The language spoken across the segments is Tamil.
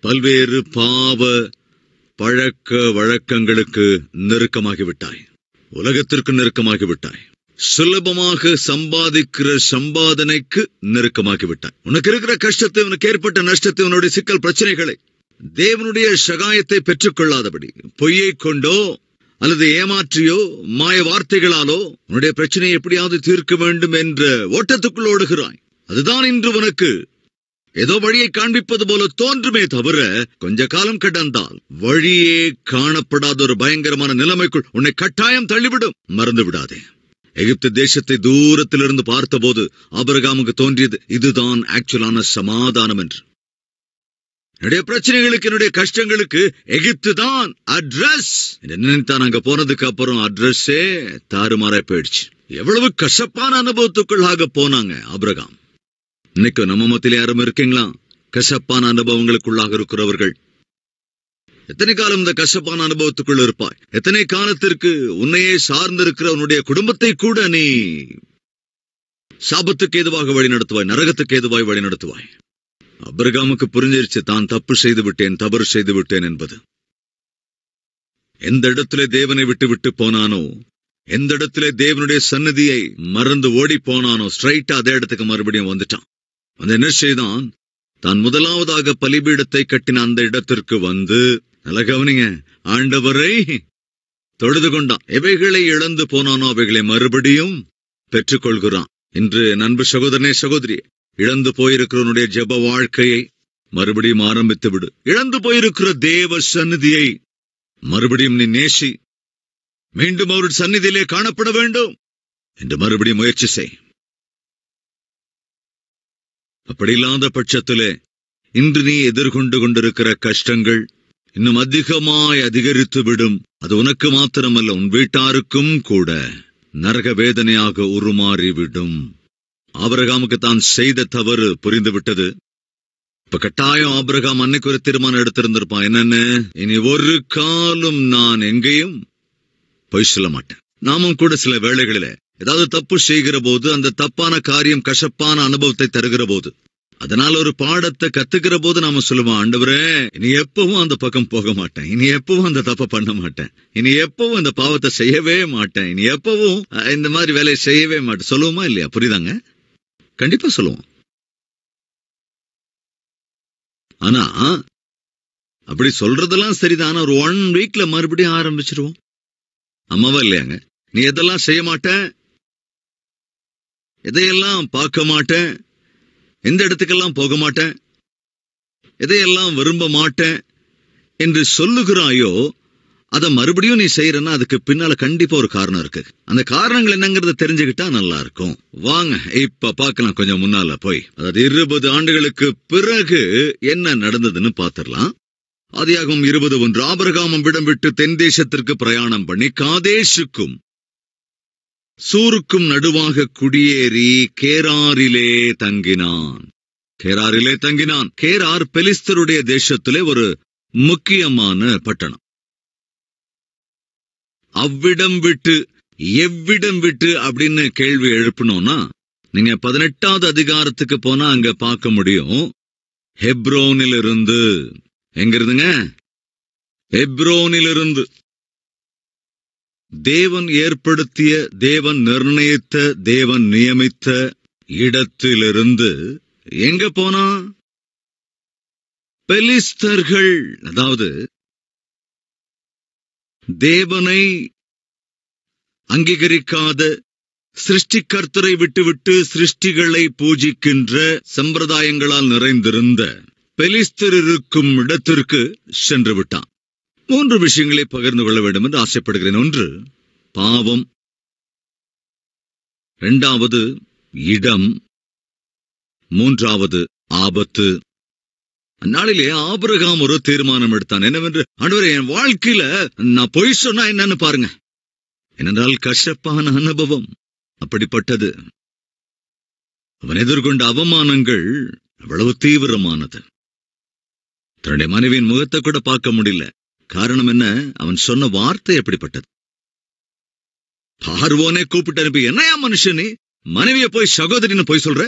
பல்வேறு பாவ பழக்க வழக்கங்களுக்கு நெருக்கமாகிவிட்டாய். உலகத்திற்கு நெருக்கமாகிவிட்டாய். சுலபமாக சம்பாதிக்கிற சம்பாதனைக்கு நெருக்கமாகிவிட்டாய். உனக்கு இருக்கிற கஷ்டத்தை, உனக்கு ஏற்பட்ட நஷ்டத்தை, உன்னுடைய சிக்கல் பிரச்சனைகளை தேவனுடைய சகாயத்தை பெற்றுக்கொள்ளாதபடி பொய்யை கொண்டோ அல்லது ஏமாற்றியோ மாய வார்த்தைகளாலோ உன்னுடைய பிரச்சனையை எப்படியாவது தீர்க்க வேண்டும் என்ற ஓட்டத்துக்குள் ஓடுகிறாய். அதுதான் இன்று உனக்கு ஏதோ வழியை காண்பிப்பது போல தோன்றுமே தவிர, கொஞ்ச காலம் கடந்தால் வழியே காணப்படாத ஒரு பயங்கரமான நிலைமைக்குள் உன்னை கட்டாயம் தள்ளிவிடும். மறந்து விடாதே. எகிப்து தேசத்தை தூரத்திலிருந்து பார்த்தபோது ஆபிரகாமுக்கு தோன்றியது இதுதான் ஆக்சுவலான சமாதானம் என்று. என்னுடைய பிரச்சனைகளுக்கு, என்னுடைய கஷ்டங்களுக்கு எகிப்து தான் அட்ரஸ் நினைத்தான். அங்க போனதுக்கு அப்புறம் அட்ரஸே தாறுமாறாய் போயிடுச்சு. எவ்வளவு கசப்பான அனுபவத்துக்குள்ளாக போனாங்க ஆபிரகாம். இன்னைக்கு நம்ம மத்தியில யாரும் இருக்கீங்களா கசப்பான அனுபவங்களுக்குள்ளாக இருக்கிறவர்கள்? எத்தனை காலம் இந்த கசப்பான அனுபவத்துக்குள்ள இருப்பாய்? எத்தனை காலத்திற்கு உன்னையே சார்ந்திருக்கிற உன்னுடைய குடும்பத்தை கூட நீ சாபத்துக்கு ஏதுவாக வழி நடத்துவாய், நரகத்துக்கு ஏதுவாய் வழி நடத்துவாய். ஆபிரகாமுக்கு புரிஞ்சிருச்சு, தான் தப்பு செய்து விட்டேன், தவறு செய்து விட்டேன் என்பது. எந்த இடத்திலே தேவனை விட்டு விட்டு போனானோ, எந்த இடத்திலே தேவனுடைய சன்னதியை மறந்து ஓடி போனானோ, ஸ்ட்ரைட்டா அதே இடத்துக்கு மறுபடியும் வந்துட்டான். அந்த என்ன செய்தான்? தான் முதலாவதாக பலிபீடத்தை கட்டின அந்த இடத்திற்கு வந்து, நல்ல கவனிங்க, ஆண்டவரை தொழுது கொண்டான். எவைகளை இழந்து போனானோ அவைகளை மறுபடியும் பெற்றுக்கொள்கிறான். இன்று நண்பு சகோதரனே, சகோதரியே, இழந்து போயிருக்கிறவனுடைய ஜெப வாழ்க்கையை மறுபடியும் ஆரம்பித்து விடு. இழந்து போயிருக்கிற தேவ சந்நிதியை மறுபடியும் நீ நேசி. மீண்டும் அவருடைய சந்நிதியிலே காணப்பட வேண்டும் என்று மறுபடியும் முயற்சி செய். அப்படி இல்லாத பட்சத்திலே இன்று நீ எதிர்கொண்டு கொண்டிருக்கிற கஷ்டங்கள் இன்னும் அதிகமாய் அதிகரித்து விடும். அது உனக்கு மாத்திரமல்ல, உன் வீட்டாருக்கும் கூட நரக வேதனையாக உருமாறிவிடும். ஆபிரகாமுக்கு தான் செய்த தவறு புரிந்து விட்டது. இப்ப கட்டாயம் ஆபிரகாம் அன்னைக்கு ஒரு தீர்மானம் எடுத்திருந்திருப்பான். என்னன்னு? இனி ஒரு காலம் நான் எங்கேயும் பொய் சொல்ல மாட்டேன். நாமும் கூட சில வேளைகளில ஏதாவது தப்பு செய்கிற போது, அந்த தப்பான காரியம் கசப்பான அனுபவத்தை தருகிற போது, அதனால ஒரு பாடத்தை கத்துக்கிற போது நாம சொல்லுவோம், ஆண்டவரே இனி எப்பவும் அந்த பக்கம் போக மாட்டேன், இனி எப்பவும் அந்த தப்பை பண்ண மாட்டேன், இனி எப்பவும் இந்த பாவத்தை செய்யவே மாட்டேன், இனி எப்பவும் இந்த மாதிரி வேலையை செய்யவே மாட்டேன். சொல்லுவோமா இல்லையா? புரியுதாங்க? கண்டிப்பா சொல்லுவோம். ஆனா அப்படி சொல்றதெல்லாம் சரிதான். ஒரு 1 வீக்ல மறுபடியும் ஆரம்பிச்சிருவோம். அம்மாவா இல்லையாங்க? நீ எதெல்லாம் செய்ய மாட்டேன், எதையெல்லாம் பார்க்க மாட்டேன், எந்த இடத்துக்கெல்லாம் போக மாட்டேன், எதையெல்லாம் விரும்ப மாட்டேன் என்று சொல்லுகிறாயோ, அதை மறுபடியும் நீ செய்யறன்னா அதுக்கு பின்னால கண்டிப்பா ஒரு காரணம் இருக்கு. அந்த காரணங்கள் என்னங்கறத தெரிஞ்சுக்கிட்டா நல்லா இருக்கும். வாங்க இப்ப பார்க்கலாம். கொஞ்சம் முன்னால போய், அதாவது 20 ஆண்டுகளுக்கு பிறகு என்ன நடந்ததுன்னு பாத்திரலாம். ஆதியாகமம் 20:1. ஆபிரகாம் விடம் விட்டு தென் தேசத்திற்கு பிரயாணம் பண்ணி காதேசுக்கும் சூருக்கும் நடுவாக குடியேறி கேராரிலே தங்கினான். கேரார் பெலிஸ்தருடைய தேசத்திலே ஒரு முக்கியமான பட்டணம். அவ்விடம் விட்டு எவ்விடம் விட்டு அப்படின்னு கேள்வி எழுப்பணும்னா, நீங்க 18வது அதிகாரத்துக்கு போனா அங்க பார்க்க முடியும். ஹெப்ரோனிலிருந்து. எங்க இருந்துங்க? ஹெப்ரோனிலிருந்து. தேவன் ஏற்படுத்திய, தேவன் நிர்ணயித்த, தேவன் நியமித்த இடத்திலிருந்து எங்க போனா? பெலிஸ்தர்கள், அதாவது தேவனை அங்கீகரிக்காத, சிருஷ்டிகர்த்தரை விட்டுவிட்டு சிருஷ்டிகளை பூஜிக்கின்ற சம்பிரதாயங்களால் நிறைந்திருந்த பெலிஸ்தர் இருக்கும் இடத்திற்கு சென்று விட்டான். 3 விஷயங்களை பகிர்ந்து கொள்ள வேண்டும் என்று ஆசைப்படுகிறேன். 1, பாவம். 2வது இடம். 3வது ஆபத்து. அந்நாளிலே ஆபிரகாம் ஒரு தீர்மானம் எடுத்தான். என்னவென்று? ஆண்டவரே, என் வாழ்க்கையில நான் பொய் சொன்னா என்னன்னு பாருங்க. ஏனென்றால் கசப்பான அனுபவம் அப்படிப்பட்டது. அவன் எதிர்கொண்ட அவமானங்கள் அவ்வளவு தீவிரமானது. தன்னுடைய மனைவியின் முகத்தை கூட பார்க்க முடியல. காரணம் என்ன? அவன் சொன்ன வார்த்தை எப்படிப்பட்டது? பார்வோனே கூப்பிட்டு அனுப்பி, என்னையா மனுஷனே, மனைவிய போய் சகோதரின்னு போய் சொல்ற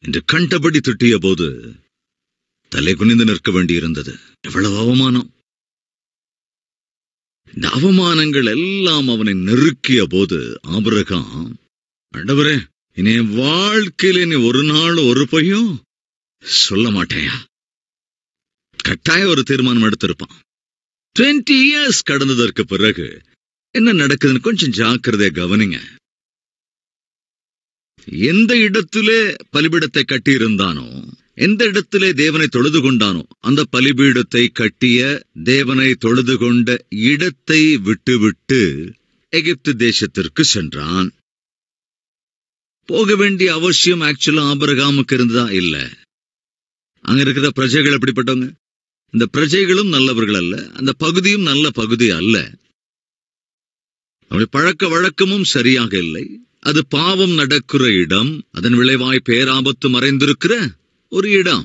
என்று கண்டபடி திட்டிய போது தலை குனிந்து நிற்க வேண்டியிருந்தது. எவ்வளவு அவமானம்! இந்த அவமானங்கள் எல்லாம் அவனை நெருக்கிய போது ஆபிரகாம், ஆண்டவரே, இனி வாழ்க்கையில நீ ஒரு நாள் ஒரு பொய்யும் சொல்ல மாட்டேயா? கட்டாய ஒரு தீர்மானம் எடுத்திருப்பான். 20 years கடந்ததற்கு பிறகு என்ன நடக்குதுன்னு கொஞ்சம் ஜாக்கிரதையா கவனிங்க. எந்த இடத்திலே பலிபீடத்தை கட்டியிருந்தானோ, எந்த இடத்திலே தேவனை தொழுது கொண்டானோ, அந்த பலிபீடத்தை கட்டிய தேவனை தொழுது கொண்ட இடத்தை விட்டுவிட்டு எகிப்து தேசத்திற்கு சென்றான். போக வேண்டிய அவசியம் ஆக்சுவலா ஆபிரகாமுக்கு இருந்ததா? இல்ல. அங்க இருக்கிற பிரஜைகள் எப்படிப்பட்டவங்க? இந்த பிரஜைகளும் நல்லவர்கள் அல்ல, அந்த பகுதியும் நல்ல பகுதி அல்ல. அவருடைய பழக்க வழக்கமும் சரியாக இல்லை. அது பாவம் நடக்கிற இடம், அதன் விளைவாய் பேராபத்து மறைந்திருக்கிற ஒரு இடம்.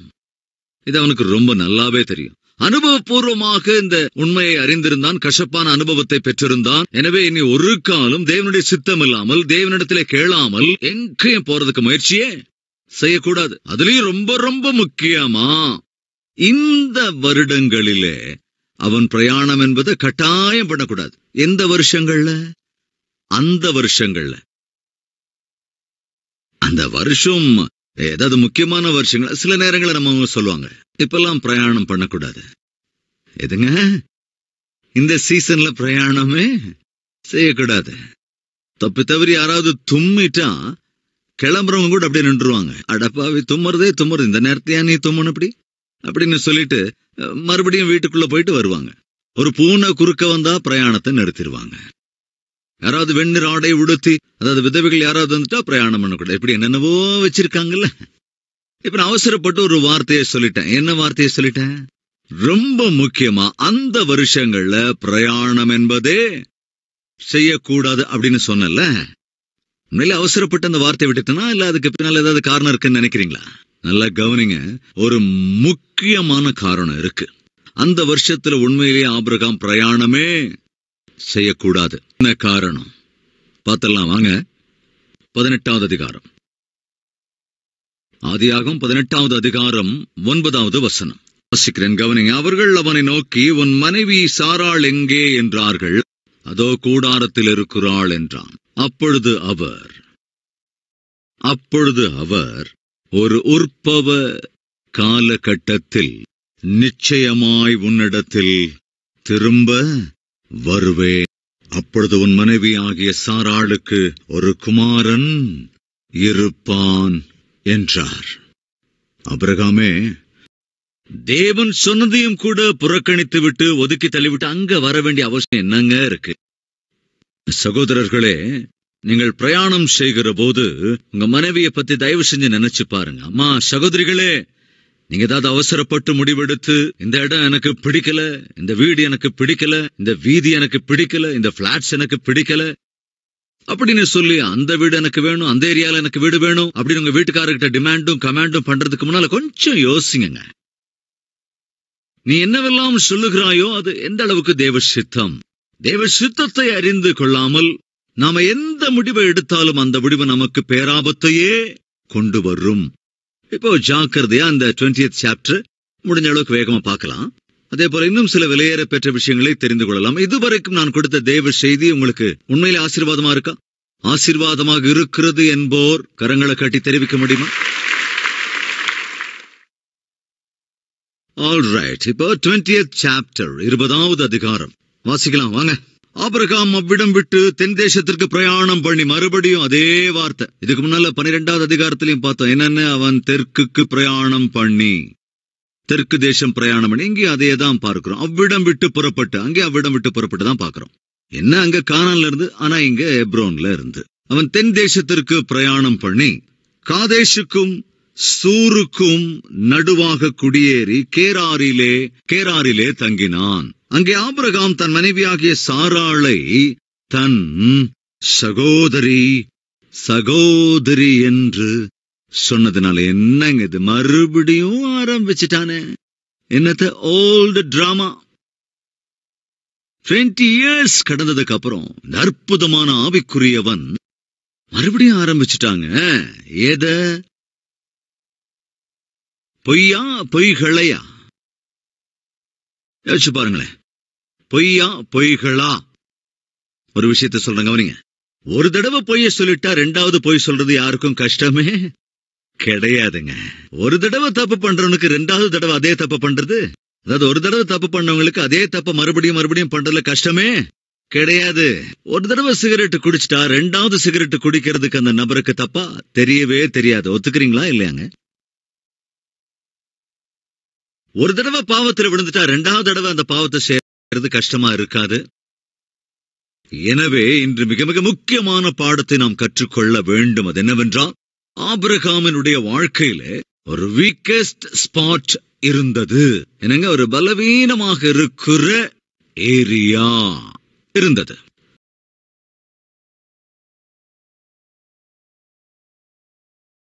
இது அவனுக்கு ரொம்ப நல்லாவே தெரியும். அனுபவபூர்வமாக இந்த உண்மையை அறிந்திருந்தான், கசப்பான அனுபவத்தை பெற்றிருந்தான். எனவே இனி ஒரு காலம் தேவனுடைய சித்தம் இல்லாமல், தேவனிடத்திலே கேளாமல் எங்கேயும் போறதுக்கு முயற்சியே செய்யக்கூடாது. அதுலயும் ரொம்ப ரொம்ப முக்கியமா இந்த வருடங்களிலே அவன் பிரயாணம் என்பதை கட்டாயம் பண்ணக்கூடாது. எந்த வருஷங்கள்ல? அந்த வருஷங்கள்ல. அந்த வருஷம் ஏதாவது முக்கியமான வருஷங்கள் சில நேரங்களில் நம்ம சொல்லுவாங்க, இப்பெல்லாம் பிரயாணம் பண்ணக்கூடாது. எதுங்க, இந்த சீசன்ல பிரயாணமே செய்யக்கூடாது. தப்பி தவறி யாராவது தும்மிட்டா கிளம்புறவங்க கூட அப்படியே நின்றுவாங்க. அடப்பாவி, தும்முறதே தும்முறது, இந்த நேரத்தையா நீ தும்மணும் அப்படி அப்படின்னு சொல்லிட்டு மறுபடியும் வீட்டுக்குள்ள போயிட்டு வருவாங்க. ஒரு பூனை குறுக்க வந்தா பிரயாணத்தை நிறுத்திடுவாங்க. யாராவது வெண்ணீர் ஆடை உடுத்தி, அதாவது விதவைகள் யாராவது வந்துட்டா பிரயாணம் பண்ணக்கூடாது. இப்படி என்னென்னவோ வச்சிருக்காங்கல்ல. இப்ப நான் அவசரப்பட்டு ஒரு வார்த்தையை சொல்லிட்டேன். என்ன வார்த்தையை சொல்லிட்டேன்? ரொம்ப முக்கியமா அந்த வருஷங்கள்ல பிரயாணம் என்பதே செய்யக்கூடாது அப்படின்னு சொன்னல. உண்மையில அவசரப்பட்டு அந்த வார்த்தையை விட்டுட்டேன்னா, இல்ல அதுக்கு பின்னால ஏதாவது காரணம் இருக்குன்னு நினைக்கிறீங்களா? நல்லா கவனிங்க. ஒரு முக்கியமான காரணம் இருக்கு. அந்த வருஷத்துல உண்மையிலேயே ஆபிரகாம் பிரயாணமே செய்யக்கூடாது. என்ன காரணம் பார்த்தலாம் வாங்க. 18வது அதிகாரம், ஆதியாகமம் 18வது அதிகாரம் 9வது வசனம் வாசிக்கிறேன், கவனிங்க. அவர்கள் அவனை நோக்கி, உன் மனைவி சாராள் எங்கே என்றார்கள். அதோ கூடாரத்தில் இருக்கிறாள் என்றான். அப்பொழுது அவர் ஒரு உற்பவ காலகட்டத்தில் நிச்சயமாய் உன்னிடத்தில் திரும்ப வருவேன். அப்பொழுது உன் மனைவி ஆகிய சாராளுக்கு ஒரு குமாரன் இருப்பான் என்றார். ஆபிரகாமே தேவன் சொன்னதையும் கூட புறக்கணித்து விட்டு, ஒதுக்கி தள்ளிவிட்டு அங்க வர வேண்டிய அவசியம் என்னங்க இருக்கு? சகோதரர்களே, நீங்கள் பிரயாணம் செய்கிற போது உங்க மனைவியை பத்தி தயவு செஞ்சு நினைச்சு பாருங்க. அம்மா சகோதரிகளே, நீங்க ஏதாவது அவசரப்பட்டு முடிவெடுத்து, இந்த இடம் எனக்கு பிடிக்கல, இந்த வீடு எனக்கு பிடிக்கல, இந்த வீதி எனக்கு பிடிக்கல, இந்த பிளாட்ஸ் எனக்கு பிடிக்கல அப்படின்னு சொல்லி, அந்த வீடு எனக்கு வேணும், அந்த ஏரியால எனக்கு வீடு வேணும் அப்படின்னு உங்க வீட்டுக்காரர்கிட்ட டிமாண்டும் கமாண்டும் பண்றதுக்கு முன்னால கொஞ்சம் யோசிங்க. நீ என்னவெல்லாம் சொல்லுகிறாயோ அது எந்த அளவுக்கு தேவ சித்தம்? தேவ சித்தத்தை அறிந்து கொள்ளாமல் நாம எந்த முடிவை எடுத்தாலும் அந்த முடிவு நமக்கு பேராபத்தையே கொண்டு வரும். இப்போ ஜாக்கிரதையா அந்த 20th சாப்டர் முடிஞ்ச அளவுக்கு வேகமா பார்க்கலாம். அதே போல இன்னும் சில விலையேற பெற்ற விஷயங்களை தெரிந்து கொள்ளலாம். இதுவரைக்கும் நான் கொடுத்த தேவ செய்தி உங்களுக்கு உண்மையிலே ஆசீர்வாதமா இருக்கா? ஆசீர்வாதமாக இருக்கிறது என்போர் கரங்களை கட்டி தெரிவிக்க முடியுமா? ஆல்ரைட், இப்போ 20th சாப்டர் 20வது அதிகாரம் வாசிக்கலாம் வாங்க. ஆபிரகாம் அவ்விடம் விட்டு தென் தேசத்திற்கு பிரயாணம் பண்ணி, மறுபடியும் அதே வார்த்தை. இதுக்கு முன்னால 12வது அதிகாரத்திலையும் பார்த்தோம். என்னன்னு, அவன் தெற்குக்கு பிரயாணம் பண்ணி, தெற்கு தேசம் பிரயாணம் பண்ணி, இங்கே அதே தான் பார்க்கிறோம். அவ்விடம் விட்டு புறப்பட்டு, அங்கே அவ்விடம் விட்டு புறப்பட்டு தான் பார்க்கிறோம். என்ன, அங்க கானான்ல இருந்து, ஆனா இங்க எப்ரோன்ல இருந்து. அவன் தென் தேசத்திற்கு பிரயாணம் பண்ணி காதேஷுக்கும் சூருக்கும் நடுவாக குடியேறி கேராரிலே தங்கினான். அங்கே ஆபிரகாம் தன் மனைவியாகிய சாராளை தன் சகோதரி என்று சொன்னதுனால என்னங்க இது? மறுபடியும் ஆரம்பிச்சுட்டானே. என்னத்த ஓல்டு டிராமா. 20 years கடந்ததுக்கு அப்புறம் இந்த அற்புதமான ஆவிக்குரியவன் மறுபடியும் ஆரம்பிச்சுட்டாங்க. பொய்யா பொய்களையா? யோசிச்சு பாருங்களேன். பொய்யா பொய்களா? ஒரு விஷயத்த சொல்றேன், கவனிங்க. ஒரு தடவை பொய்ய சொல்லிட்டா ரெண்டாவது பொய் சொல்றது யாருக்கும் கஷ்டமே கிடையாதுங்க. ஒரு தடவை தப்பு பண்றவனுக்கு ரெண்டாவது தடவை அதே தப்பு பண்றது, அதாவது ஒரு தடவை தப்பு பண்ணவங்களுக்கு அதே தப்பு மறுபடியும் மறுபடியும் பண்றதுல கஷ்டமே கிடையாது. ஒரு தடவை சிகரெட் குடிச்சிட்டா ரெண்டாவது சிகரெட் குடிக்கிறதுக்கு அந்த நபருக்கு தப்பா தெரியவே தெரியாது. ஒத்துக்கிறீங்களா இல்லையாங்க? ஒரு தடவை பாவத்துல விழுந்துட்டா ரெண்டாவது தடவை அந்த பாவத்தை செய்யறது கஷ்டமா இருக்காது. எனவே இன்று மிக மிக முக்கியமான பாடத்தை நாம் கற்றுக்கொள்ள வேண்டும். அது என்னவென்றால், ஆபிரகாமினுடைய வாழ்க்கையில ஒரு வீக்கஸ்ட் ஸ்பாட் இருந்தது. என்னங்க, ஒரு பலவீனமாக இருக்கிற ஏரியா இருந்தது.